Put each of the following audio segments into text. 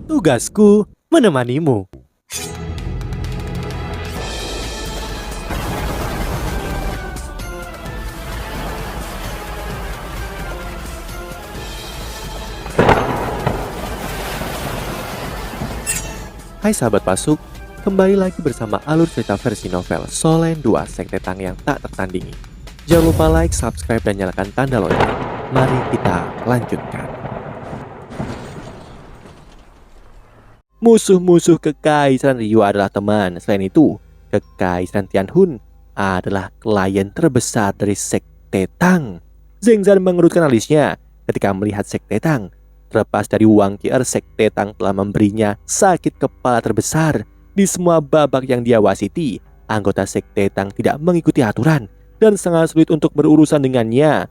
Tugasku menemanimu. Hai sahabat Pasuk, kembali lagi bersama alur cerita versi novel Solen 2 Sekte Tang yang tak tertandingi. Jangan lupa like, subscribe, dan nyalakan tanda lonceng. Mari kita lanjutkan. Musuh-musuh Kekaisaran Ryu adalah teman. Selain itu, Kekaisaran Tianhun adalah klien terbesar dari Sekte Tang. Zheng Zhan mengerutkan alisnya ketika melihat Sekte Tang. Terlepas dari Wang Qier, Sekte Tang telah memberinya sakit kepala terbesar. Di semua babak yang dia wasiti, anggota Sekte Tang tidak mengikuti aturan dan sangat sulit untuk berurusan dengannya.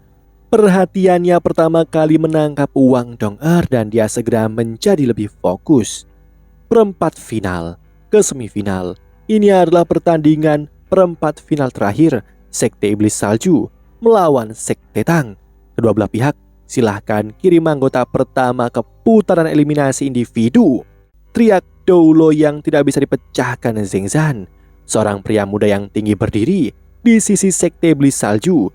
Perhatiannya pertama kali menangkap Wang Dong'er dan dia segera menjadi lebih fokus. Perempat final ke semifinal. Ini adalah pertandingan perempat final terakhir Sekte Iblis Salju melawan Sekte Tang. Kedua belah pihak silahkan kirim anggota pertama ke putaran eliminasi individu. Teriak Doulo yang tidak bisa dipecahkan Zheng Zhan, seorang pria muda yang tinggi berdiri di sisi Sekte Iblis Salju.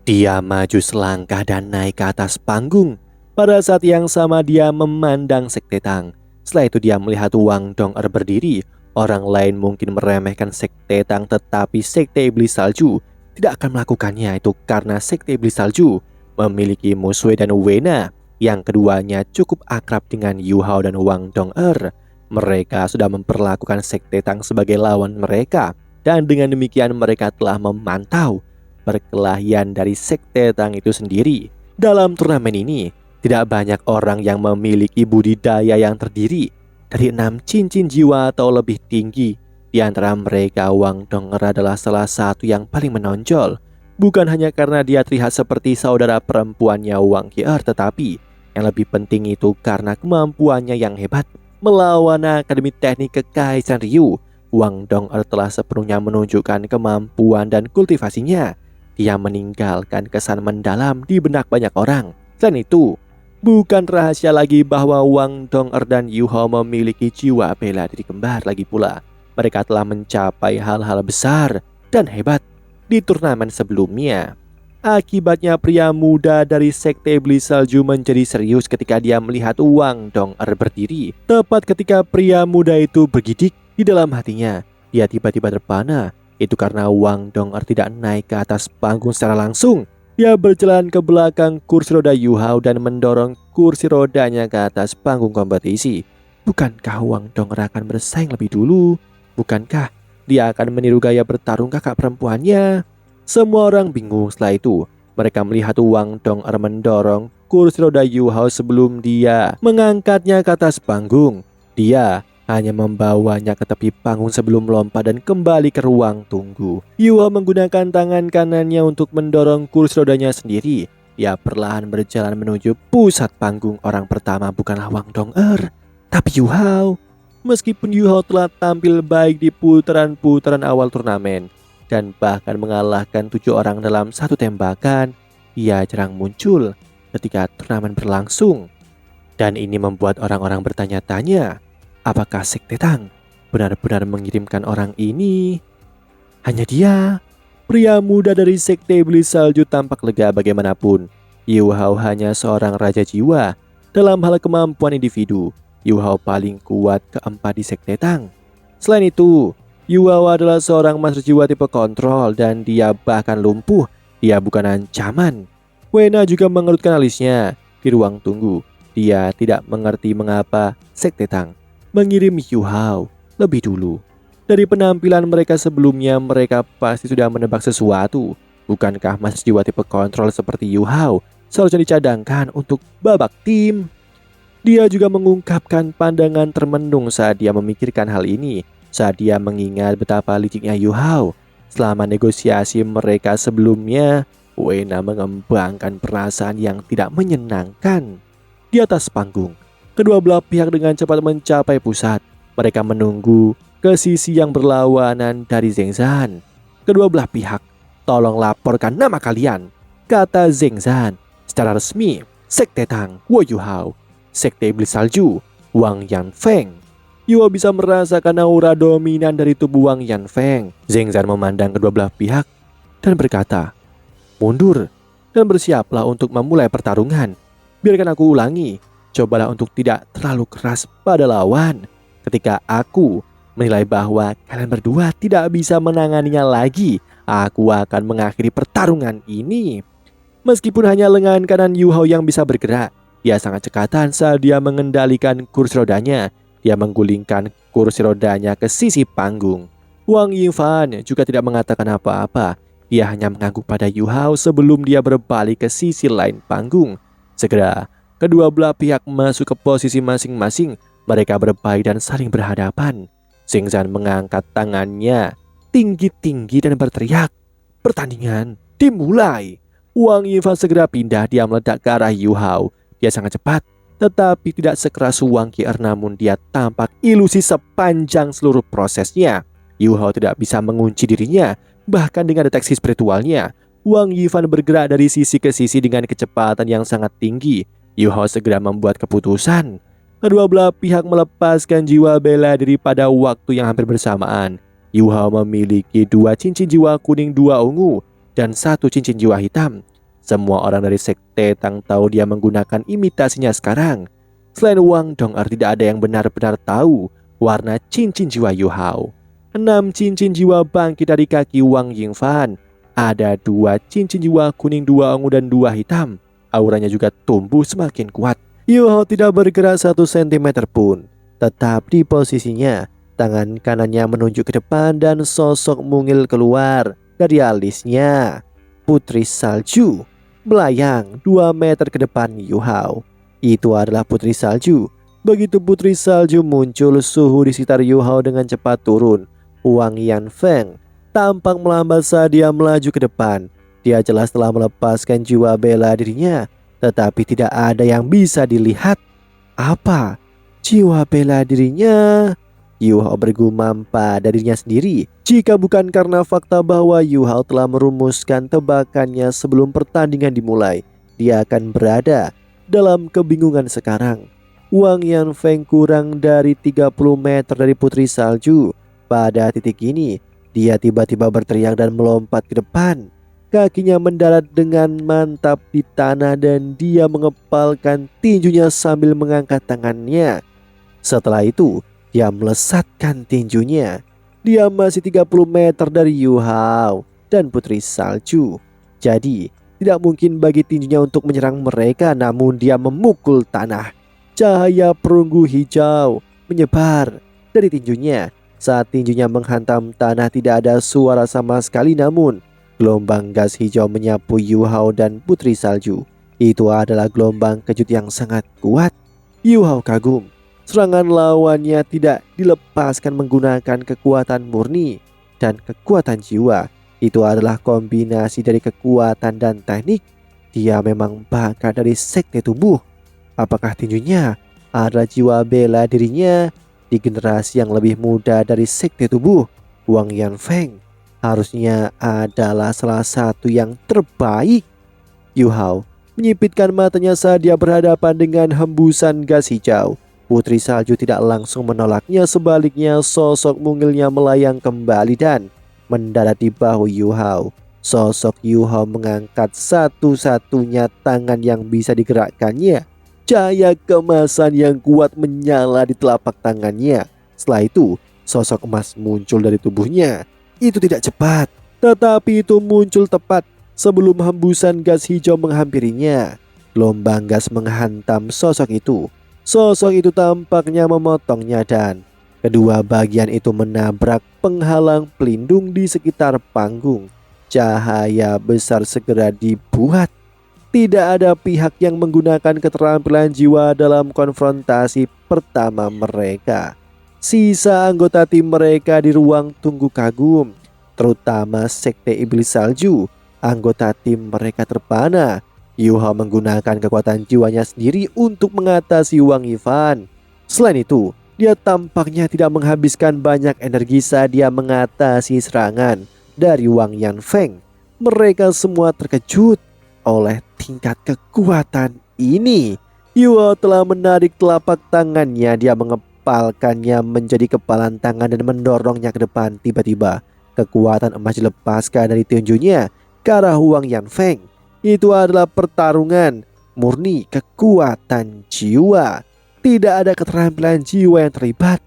Dia maju selangkah dan naik ke atas panggung. Pada saat yang sama dia memandang Sekte Tang. Setelah itu dia melihat Wang Dong'er berdiri. Orang lain mungkin meremehkan Sekte Tang, tetapi Sekte Iblis Salju tidak akan melakukannya. Itu karena Sekte Iblis Salju memiliki Musue dan Wena, yang keduanya cukup akrab dengan Yu Hao dan Wang Dong'er. Mereka sudah memperlakukan Sekte Tang sebagai lawan mereka, dan dengan demikian mereka telah memantau perkelahian dari Sekte Tang itu sendiri. Dalam turnamen ini, tidak banyak orang yang memiliki budidaya yang terdiri dari 6 cincin jiwa atau lebih tinggi. Di antara mereka, Wang Dong'er adalah salah satu yang paling menonjol. Bukan hanya karena dia terlihat seperti saudara perempuannya Wang Qier, tetapi yang lebih penting itu karena kemampuannya yang hebat. Melawan Akademi Teknik Kekaisaran Ryu, Wang Dong'er telah sepenuhnya menunjukkan kemampuan dan kultivasinya. Dia meninggalkan kesan mendalam di benak banyak orang. Selain itu, bukan rahasia lagi bahwa Wang Dong'er dan Yu Hao memiliki jiwa bela diri kembar lagi pula. Mereka telah mencapai hal-hal besar dan hebat di turnamen sebelumnya. Akibatnya pria muda dari Sekte Iblis Salju menjadi serius ketika dia melihat Wang Dong'er berdiri. Tepat ketika pria muda itu bergidik di dalam hatinya, dia tiba-tiba terpana. Itu karena Wang Dong'er tidak naik ke atas panggung secara langsung. Dia berjalan ke belakang kursi roda Yu Hao dan mendorong kursi rodanya ke atas panggung kompetisi. Bukankah Wang Dong'er akan bersaing lebih dulu? Bukankah dia akan meniru gaya bertarung kakak perempuannya? Semua orang bingung. Setelah itu, mereka melihat Wang Dong'er mendorong kursi roda Yu Hao sebelum dia mengangkatnya ke atas panggung. Dia hanya membawanya ke tepi panggung sebelum melompat dan kembali ke ruang tunggu. Yu Hao menggunakan tangan kanannya untuk mendorong kursi rodanya sendiri. Dia perlahan berjalan menuju pusat panggung. Orang pertama bukanlah Wang Dong'er, tapi Yu Hao. Meskipun Yu Hao telah tampil baik di putaran-putaran awal turnamen dan bahkan mengalahkan 7 orang dalam satu tembakan, ia jarang muncul ketika turnamen berlangsung. Dan ini membuat orang-orang bertanya-tanya, apakah Sekte Tang benar-benar mengirimkan orang ini? Hanya dia, pria muda dari Sekte Iblis Salju, tampak lega. Bagaimanapun, Yu Hao hanya seorang raja jiwa. Dalam hal kemampuan individu, Yu Hao paling kuat keempat di Sekte Tang. Selain itu, Yu Hao adalah seorang master jiwa tipe kontrol dan dia bahkan lumpuh. Dia bukan ancaman. Wena juga mengerutkan alisnya di ruang tunggu. Dia tidak mengerti mengapa Sekte Tang mengirim Yu Hao lebih dulu. Dari penampilan mereka sebelumnya, mereka pasti sudah menebak sesuatu. Bukankah master jiwa tipe kontrol seperti Yu Hao seharusnya dicadangkan untuk babak tim? Dia juga mengungkapkan pandangan termenung saat dia memikirkan hal ini. Saat dia mengingat betapa liciknya Yu Hao. Selama negosiasi mereka sebelumnya, Wena mengembangkan perasaan yang tidak menyenangkan. Di atas panggung, kedua belah pihak dengan cepat mencapai pusat. Mereka menunggu ke sisi yang berlawanan dari Zheng Zhan. Kedua belah pihak, tolong laporkan nama kalian, kata Zheng Zhan. Secara resmi, Sekte Tang, Wo Yu Hao, Sekte Iblis Salju, Wang Yanfeng. Yuhao bisa merasakan aura dominan dari tubuh Wang Yanfeng. Zheng Zan memandang kedua belah pihak dan berkata, "Mundur dan bersiaplah untuk memulai pertarungan. Biarkan aku ulangi, cobalah untuk tidak terlalu keras pada lawan. Ketika aku menilai bahwa kalian berdua tidak bisa menanganinya lagi, aku akan mengakhiri pertarungan ini." Meskipun hanya lengan kanan Yuhao yang bisa bergerak, dia sangat cekatan saat dia mengendalikan kursi rodanya. Dia menggulingkan kursi rodanya ke sisi panggung. Wang Yifan juga tidak mengatakan apa-apa. Dia hanya mengangguk pada Yuhao sebelum dia berbalik ke sisi lain panggung. Segera, kedua belah pihak masuk ke posisi masing-masing. Mereka berbaik dan saling berhadapan. Zheng Zan mengangkat tangannya tinggi-tinggi dan berteriak, "Pertandingan dimulai!" Wang Yifan segera pindah, dia meledak ke arah Yuhao. Dia sangat cepat, tetapi tidak sekeras Wang Qier, namun dia tampak ilusi sepanjang seluruh prosesnya. Yuhao tidak bisa mengunci dirinya, bahkan dengan deteksi spiritualnya. Wang Yifan bergerak dari sisi ke sisi dengan kecepatan yang sangat tinggi. Yuhao segera membuat keputusan. Kedua belah pihak melepaskan jiwa bela diri pada waktu yang hampir bersamaan. Yuhao memiliki 2 cincin jiwa kuning, 2 ungu, dan 1 cincin jiwa hitam. Semua orang dari Sekte Tang tahu dia menggunakan imitasinya sekarang. Selain Wang Dong'er, tidak ada yang benar-benar tahu warna cincin jiwa Yuhao. 6 cincin jiwa bangkit dari kaki Wang Yifan. Ada 2 cincin jiwa kuning, 2 ungu, dan 2 hitam. Auranya juga tumbuh semakin kuat. Yuhao tidak bergerak 1 sentimeter pun. Tetap di posisinya, tangan kanannya menunjuk ke depan dan sosok mungil keluar dari alisnya. Putri Salju melayang 2 meter ke depan Yuhao. Itu adalah Putri Salju. Begitu Putri Salju muncul, suhu di sekitar Yuhao dengan cepat turun. Wang Yanfeng tampak melambat saat dia melaju ke depan. Dia jelas telah melepaskan jiwa bela dirinya, tetapi tidak ada yang bisa dilihat. Apa jiwa bela dirinya? Yuhao bergumam pada dirinya sendiri. Jika bukan karena fakta bahwa Yuhao telah merumuskan tebakannya sebelum pertandingan dimulai, dia akan berada dalam kebingungan sekarang. Wang Yanfeng kurang dari 30 meter dari Putri Salju. Pada titik ini, dia tiba-tiba berteriak dan melompat ke depan. Kakinya mendarat dengan mantap di tanah dan dia mengepalkan tinjunya sambil mengangkat tangannya. Setelah itu, dia melesatkan tinjunya. Dia masih 30 meter dari Yuhao dan Putri Salju. Jadi, tidak mungkin bagi tinjunya untuk menyerang mereka, namun dia memukul tanah. Cahaya perunggu hijau menyebar dari tinjunya. Saat tinjunya menghantam tanah, tidak ada suara sama sekali, namun gelombang gas hijau menyapu Yuhao dan Putri Salju. Itu adalah gelombang kejut yang sangat kuat. Yuhao kagum. Serangan lawannya tidak dilepaskan menggunakan kekuatan murni dan kekuatan jiwa. Itu adalah kombinasi dari kekuatan dan teknik. Dia memang bakat dari sekte tubuh. Apakah tinjunya adalah jiwa bela dirinya di generasi yang lebih muda dari sekte tubuh? Wang Yanfeng harusnya adalah salah satu yang terbaik. Yuhao menyipitkan matanya saat dia berhadapan dengan hembusan gas hijau. Putri Salju tidak langsung menolaknya, sebaliknya sosok mungilnya melayang kembali dan mendarat di bahu Yuhao. Sosok Yuhao mengangkat satu-satunya tangan yang bisa digerakkannya. Cahaya kemasan yang kuat menyala di telapak tangannya. Setelah itu, sosok emas muncul dari tubuhnya. Itu tidak cepat, tetapi itu muncul tepat sebelum hembusan gas hijau menghampirinya. Gelombang gas menghantam sosok itu. Sosok itu tampaknya memotongnya dan kedua bagian itu menabrak penghalang pelindung di sekitar panggung. Cahaya besar segera dibuat. Tidak ada pihak yang menggunakan keterampilan jiwa dalam konfrontasi pertama mereka. Sisa anggota tim mereka di ruang tunggu kagum, terutama Sekte Iblis Salju. Anggota tim mereka terpana. Yuhao menggunakan kekuatan jiwanya sendiri untuk mengatasi Wang Yifan. Selain itu, dia tampaknya tidak menghabiskan banyak energi saat dia mengatasi serangan dari Wang Yanfeng. Mereka semua terkejut oleh tingkat kekuatan ini. Yuhao telah menarik telapak tangannya, dia mengepalkannya menjadi kepalan tangan dan mendorongnya ke depan. Tiba-tiba kekuatan emas dilepaskan dari tinjunya ke arah Wang Yanfeng. Itu adalah pertarungan murni kekuatan jiwa. Tidak ada keterampilan jiwa yang terlibat.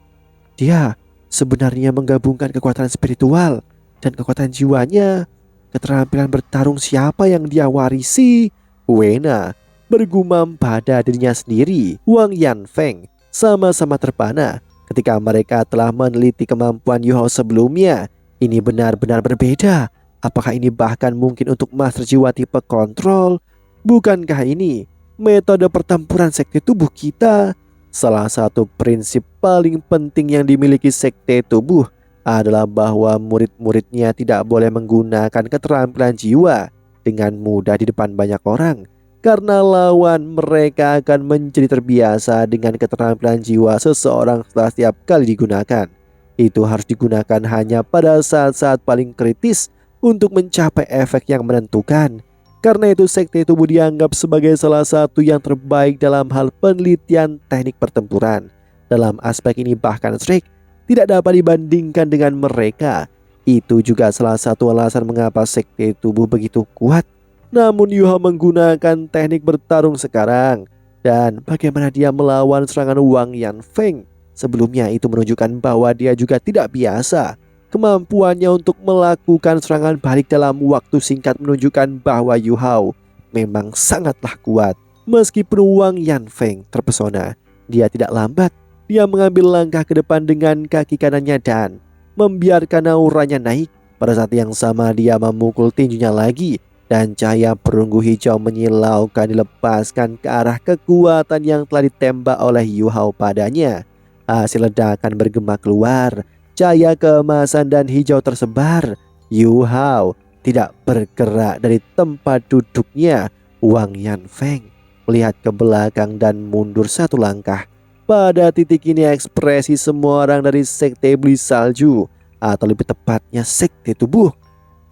Dia sebenarnya menggabungkan kekuatan spiritual dan kekuatan jiwanya. Keterampilan bertarung siapa yang dia warisi? Wena bergumam pada dirinya sendiri. Wang Yanfeng sama-sama terpana ketika mereka telah meneliti kemampuan Yuhao sebelumnya. Ini benar-benar berbeda. Apakah ini bahkan mungkin untuk master jiwa tipe kontrol? Bukankah ini metode pertempuran sekte tubuh kita? Salah satu prinsip paling penting yang dimiliki sekte tubuh adalah bahwa murid-muridnya tidak boleh menggunakan keterampilan jiwa dengan mudah di depan banyak orang, karena lawan mereka akan menjadi terbiasa dengan keterampilan jiwa seseorang setelah setiap kali digunakan. Itu harus digunakan hanya pada saat-saat paling kritis untuk mencapai efek yang menentukan. Karena itu sekte tubuh dianggap sebagai salah satu yang terbaik dalam hal penelitian teknik pertempuran. Dalam aspek ini bahkan Shrek tidak dapat dibandingkan dengan mereka. Itu juga salah satu alasan mengapa sekte tubuh begitu kuat. Namun Yuhao menggunakan teknik bertarung sekarang, dan bagaimana dia melawan serangan Wang Yanfeng sebelumnya itu menunjukkan bahwa dia juga tidak biasa. Kemampuannya untuk melakukan serangan balik dalam waktu singkat menunjukkan bahwa Yuhao memang sangatlah kuat. Meskipun Wang Yanfeng terpesona, dia tidak lambat. Dia mengambil langkah ke depan dengan kaki kanannya dan membiarkan auranya naik. Pada saat yang sama dia memukul tinjunya lagi, dan cahaya perunggu hijau menyilaukan dilepaskan ke arah kekuatan yang telah ditembak oleh Yuhao padanya. Hasil ledakan bergema keluar. Cahaya keemasan dan hijau tersebar. Yuhao tidak bergerak dari tempat duduknya. Wang Yanfeng melihat ke belakang dan mundur satu langkah. Pada titik ini ekspresi semua orang dari sekte iblis salju, atau lebih tepatnya sekte tubuh,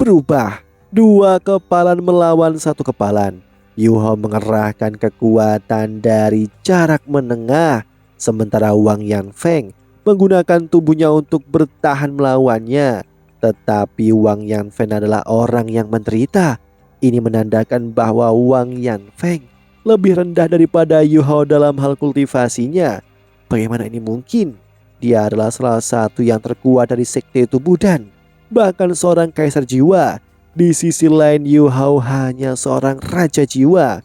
berubah. Dua kepalan melawan satu kepalan. Yuhao mengerahkan kekuatan dari jarak menengah, sementara Wang Yanfeng menggunakan tubuhnya untuk bertahan melawannya. Tetapi Wang Yanfeng adalah orang yang menderita. Ini menandakan bahwa Wang Yanfeng lebih rendah daripada Yuhao dalam hal kultivasinya. Bagaimana ini mungkin? Dia adalah salah satu yang terkuat dari sekte tubuh dan bahkan seorang kaisar jiwa. Di sisi lain Yuhao hanya seorang raja jiwa.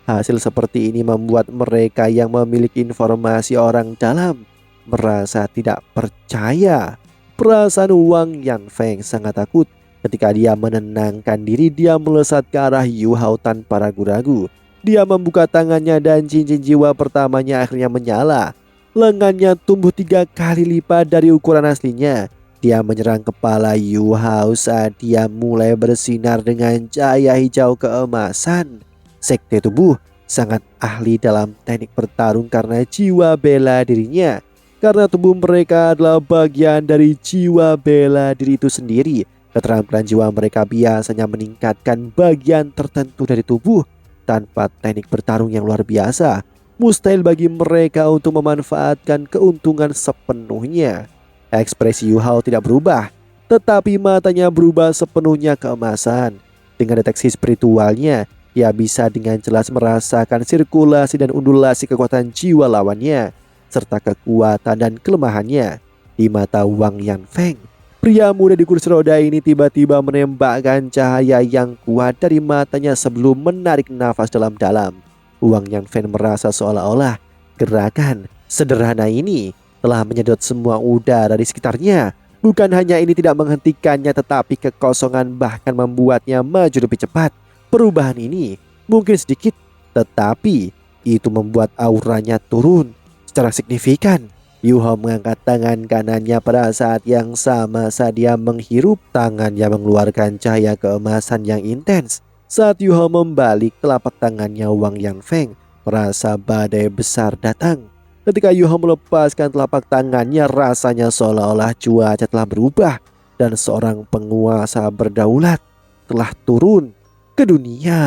Hasil seperti ini membuat mereka yang memiliki informasi orang dalam merasa tidak percaya. Perasaan Wang Yanfeng sangat takut. Ketika dia menenangkan diri, dia melesat ke arah Yuhao tanpa ragu-ragu. Dia membuka tangannya dan cincin jiwa pertamanya akhirnya menyala. Lengannya tumbuh 3 kali lipat dari ukuran aslinya. Dia menyerang kepala Yuhao saat dia mulai bersinar dengan cahaya hijau keemasan. Sekte tubuh sangat ahli dalam teknik bertarung karena jiwa bela dirinya. Karena tubuh mereka adalah bagian dari jiwa bela diri itu sendiri. Keterampilan jiwa mereka biasanya meningkatkan bagian tertentu dari tubuh. Tanpa teknik bertarung yang luar biasa, mustahil bagi mereka untuk memanfaatkan keuntungan sepenuhnya. Ekspresi Yuhao tidak berubah, tetapi matanya berubah sepenuhnya keemasan. Dengan deteksi spiritualnya, ia bisa dengan jelas merasakan sirkulasi dan undulasi kekuatan jiwa lawannya, serta kekuatan dan kelemahannya. Di mata Wang Yanfeng, pria muda di kursi roda ini tiba-tiba menembakkan cahaya yang kuat dari matanya sebelum menarik nafas dalam-dalam. Wang Yanfeng merasa seolah-olah gerakan sederhana ini telah menyedot semua udara di sekitarnya. Bukan hanya ini tidak menghentikannya, tetapi kekosongan bahkan membuatnya maju lebih cepat. Perubahan ini mungkin sedikit, tetapi itu membuat auranya turun secara signifikan. Yuhao mengangkat tangan kanannya pada saat yang sama saat dia menghirup. Tangannya mengeluarkan cahaya keemasan yang intens. Saat Yuhao membalik telapak tangannya, Wang Yanfeng merasa badai besar datang. Ketika Yuhao melepaskan telapak tangannya, rasanya seolah-olah cuaca telah berubah dan seorang penguasa berdaulat telah turun ke dunia.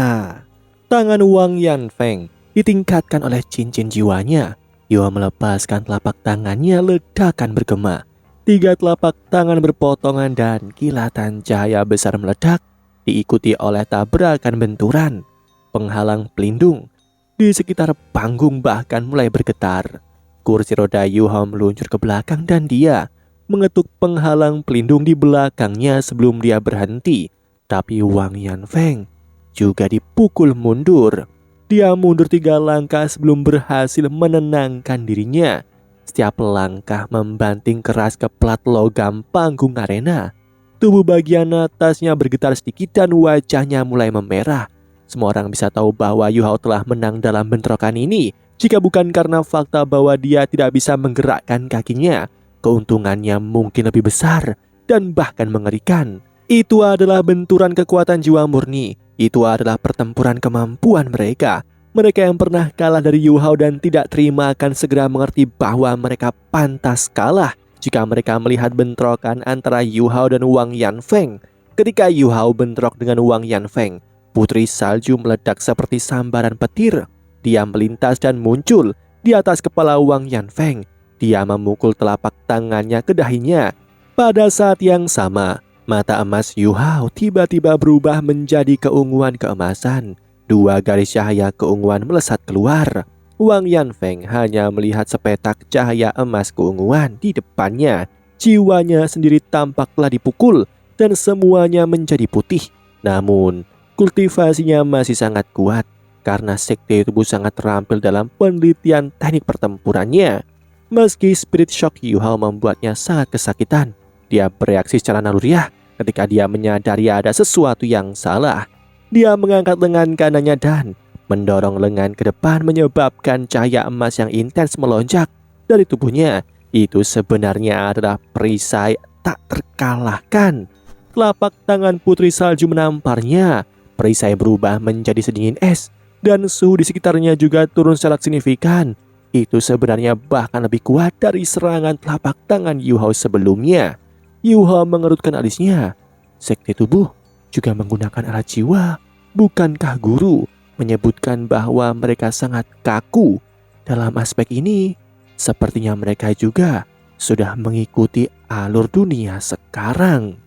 Tangan Wang Yanfeng ditingkatkan oleh cincin jiwanya. Yuhao melepaskan telapak tangannya, ledakan bergema. 3 telapak tangan berpotongan dan kilatan cahaya besar meledak, diikuti oleh tabrakan benturan. Penghalang pelindung di sekitar panggung bahkan mulai bergetar. Kursi roda Yuhao meluncur ke belakang dan dia mengetuk penghalang pelindung di belakangnya sebelum dia berhenti. Tapi Wang Yanfeng juga dipukul mundur. Dia mundur 3 langkah sebelum berhasil menenangkan dirinya. Setiap langkah membanting keras ke plat logam panggung arena. Tubuh bagian atasnya bergetar sedikit dan wajahnya mulai memerah. Semua orang bisa tahu bahwa Yuhao telah menang dalam bentrokan ini. Jika bukan karena fakta bahwa dia tidak bisa menggerakkan kakinya, keuntungannya mungkin lebih besar dan bahkan mengerikan. Itu adalah benturan kekuatan jiwa murni. Itu adalah pertempuran kemampuan mereka. Mereka yang pernah kalah dari Yuhao dan tidak terima akan segera mengerti bahwa mereka pantas kalah jika mereka melihat bentrokan antara Yuhao dan Wang Yanfeng. Ketika Yuhao bentrok dengan Wang Yanfeng, putri salju meledak seperti sambaran petir. Dia melintas dan muncul di atas kepala Wang Yanfeng. Dia memukul telapak tangannya ke dahinya. Pada saat yang sama, mata emas Yuhao tiba-tiba berubah menjadi keunguan keemasan. 2 garis cahaya keunguan melesat keluar. Wang Yanfeng hanya melihat sepetak cahaya emas keunguan di depannya. Jiwanya sendiri tampaklah dipukul dan semuanya menjadi putih. Namun, kultivasinya masih sangat kuat karena sekte tubuh sangat terampil dalam penelitian teknik pertempurannya. Meski spirit shock Yuhao membuatnya sangat kesakitan, dia bereaksi secara naluriah ketika dia menyadari ada sesuatu yang salah. Dia mengangkat lengan kanannya dan mendorong lengan ke depan menyebabkan cahaya emas yang intens melonjak dari tubuhnya. Itu sebenarnya adalah perisai tak terkalahkan. Telapak tangan putri salju menamparnya. Perisai berubah menjadi sedingin es dan suhu di sekitarnya juga turun secara signifikan. Itu sebenarnya bahkan lebih kuat dari serangan telapak tangan Yuhao sebelumnya. Yuhao mengerutkan alisnya. Sekte tubuh juga menggunakan alat jiwa. Bukankah guru menyebutkan bahwa mereka sangat kaku? Dalam aspek ini, sepertinya mereka juga sudah mengikuti alur dunia sekarang.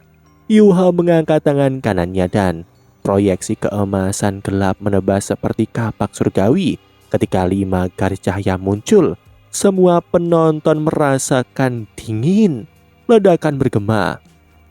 Yuhao mengangkat tangan kanannya dan proyeksi keemasan gelap menebas seperti kapak surgawi. Ketika 5 garis cahaya muncul, semua penonton merasakan dingin. Ledakan bergema.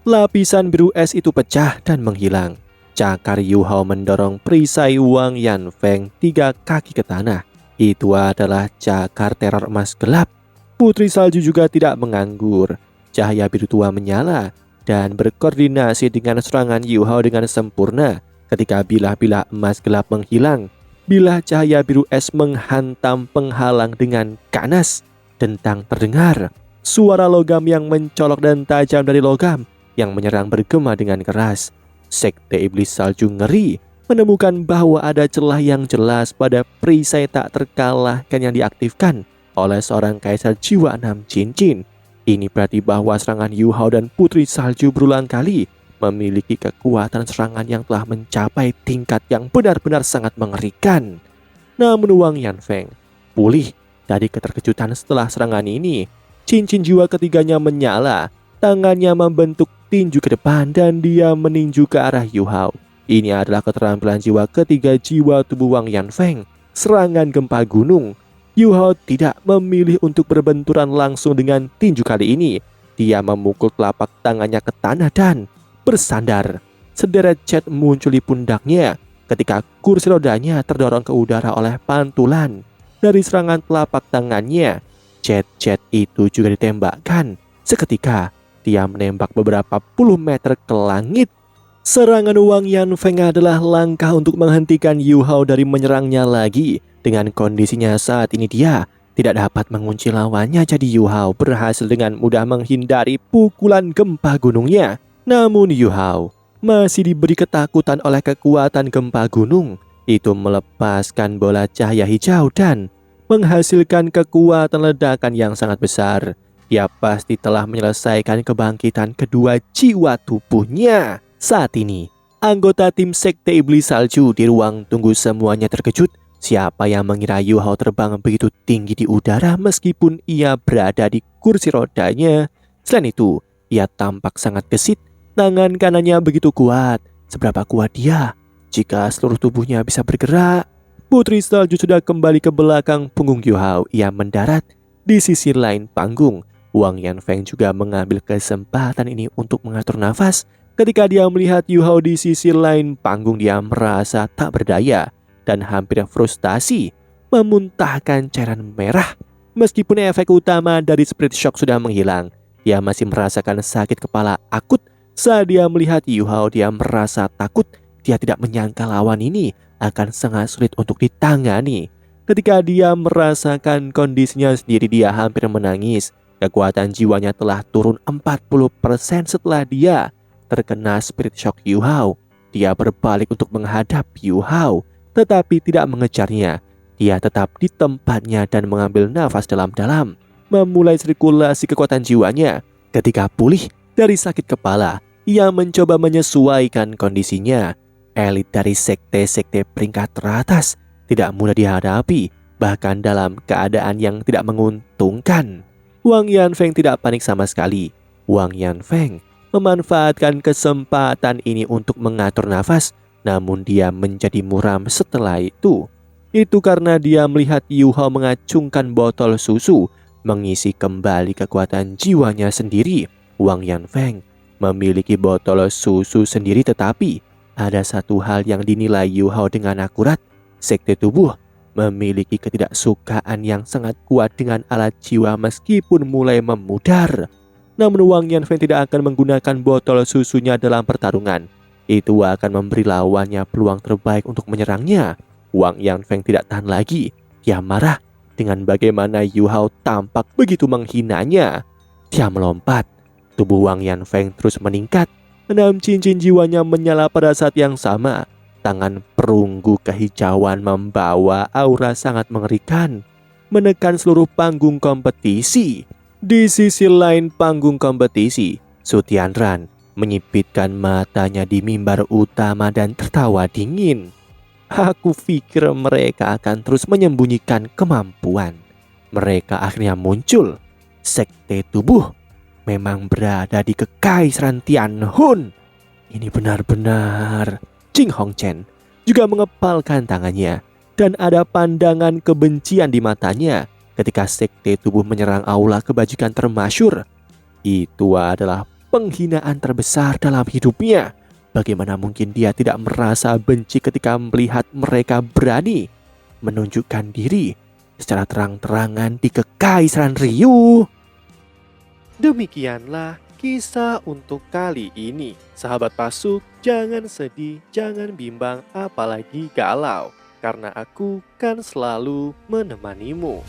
Lapisan biru es itu pecah dan menghilang. Cakar Yuhao mendorong perisai Wang Yanfeng 3 kaki ke tanah. Itu adalah cakar teror emas gelap. Putri salju juga tidak menganggur. Cahaya biru tua menyala dan berkoordinasi dengan serangan Yuhao dengan sempurna. Ketika bilah-bilah emas gelap menghilang, bilah cahaya biru es menghantam penghalang dengan ganas. Dentang terdengar. Suara logam yang mencolok dan tajam dari logam yang menyerang bergema dengan keras. Sekte iblis salju ngeri menemukan bahwa ada celah yang jelas pada perisai tak terkalahkan yang diaktifkan oleh seorang kaisar jiwa 6 cincin. Ini berarti bahwa serangan Yuhao dan putri salju berulang kali memiliki kekuatan serangan yang telah mencapai tingkat yang benar-benar sangat mengerikan. Namun Wang Yanfeng pulih dari keterkejutan setelah serangan ini. Cincin jiwa ketiganya menyala. Tangannya membentuk tinju ke depan dan dia meninju ke arah Yuhao. Ini adalah keterampilan jiwa ketiga jiwa tubuh Wang Yanfeng. Serangan gempa gunung. Yuhao tidak memilih untuk berbenturan langsung dengan tinju kali ini. Dia memukul telapak tangannya ke tanah dan bersandar. Sederet jet muncul di pundaknya ketika kursi rodanya terdorong ke udara oleh pantulan dari serangan telapak tangannya. Jet-jet itu juga ditembakkan. Seketika dia menembak beberapa puluh meter ke langit. Serangan Wang Yanfeng adalah langkah untuk menghentikan Yuhao dari menyerangnya lagi. Dengan kondisinya saat ini dia tidak dapat mengunci lawannya, jadi Yuhao berhasil dengan mudah menghindari pukulan gempa gunungnya. Namun Yuhao masih diberi ketakutan oleh kekuatan gempa gunung. Itu melepaskan bola cahaya hijau dan menghasilkan kekuatan ledakan yang sangat besar. Dia pasti telah menyelesaikan kebangkitan kedua jiwa tubuhnya. Saat ini, anggota tim Sekte Iblis Salju di ruang tunggu semuanya terkejut Siapa yang mengira Yu Hao terbang begitu tinggi di udara meskipun ia berada di kursi rodanya? Selain itu, ia tampak sangat gesit. Tangan kanannya begitu kuat. Seberapa kuat dia? Jika seluruh tubuhnya bisa bergerak. Putri salju sudah kembali ke belakang punggung Yu Hao. Ia mendarat di sisi lain panggung. Wang Yanfeng juga mengambil kesempatan ini untuk mengatur nafas. Ketika dia melihat Yu Hao di sisi lain panggung, dia merasa tak berdaya dan hampir frustasi, memuntahkan cairan merah. Meskipun efek utama dari Spirit Shock sudah menghilang, dia masih merasakan sakit kepala akut saat dia melihat Yu Hao. Dia merasa takut. Dia tidak menyangka lawan ini akan sangat sulit untuk ditangani. Ketika dia merasakan kondisinya sendiri, dia hampir menangis. Kekuatan jiwanya telah turun 40% setelah dia terkena Spirit Shock Yu Hao. Dia berbalik untuk menghadap Yu Hao, tetapi tidak mengejarnya. Dia tetap di tempatnya dan mengambil nafas dalam-dalam, memulai sirkulasi kekuatan jiwanya. Ketika pulih dari sakit kepala, ia mencoba menyesuaikan kondisinya. Elit dari sekte-sekte peringkat teratas tidak mudah dihadapi, bahkan dalam keadaan yang tidak menguntungkan. Wang Yanfeng tidak panik sama sekali. Wang Yanfeng memanfaatkan kesempatan ini untuk mengatur nafas, namun dia menjadi muram setelah itu. Itu karena dia melihat Yu Hao mengacungkan botol susu, mengisi kembali kekuatan jiwanya sendiri. Wang Yanfeng memiliki botol susu sendiri, tetapi ada satu hal yang dinilai Yu Hao dengan akurat. Sekte tubuh memiliki ketidaksukaan yang sangat kuat dengan alat jiwa meskipun mulai memudar. Namun Wang Yanfeng tidak akan menggunakan botol susunya dalam pertarungan. Itu akan memberi lawannya peluang terbaik untuk menyerangnya. Wang Yanfeng tidak tahan lagi. Dia marah dengan bagaimana Yu Hao tampak begitu menghinanya. Dia melompat. Tubuh Wang Yanfeng terus meningkat. 6 cincin jiwanya menyala pada saat yang sama. Tangan perunggu kehijauan membawa aura sangat mengerikan, menekan seluruh panggung kompetisi. Di sisi lain panggung kompetisi, Su Tianran menyipitkan matanya di mimbar utama dan tertawa dingin. Aku pikir mereka akan terus menyembunyikan kemampuan. Mereka akhirnya muncul. Sekte tubuh memang berada di Kekaisaran Tianhun. Ini benar-benar. Jing Hongchen juga mengepalkan tangannya dan ada pandangan kebencian di matanya ketika sekte tubuh menyerang aula kebajikan termasyur. Itu adalah penghinaan terbesar dalam hidupnya. Bagaimana mungkin dia tidak merasa benci ketika melihat mereka berani menunjukkan diri secara terang-terangan di Kekaisaran Ryu. Demikianlah kisah untuk kali ini. Sahabat Pasuk, jangan sedih, jangan bimbang, apalagi galau, karena aku kan selalu menemanimu.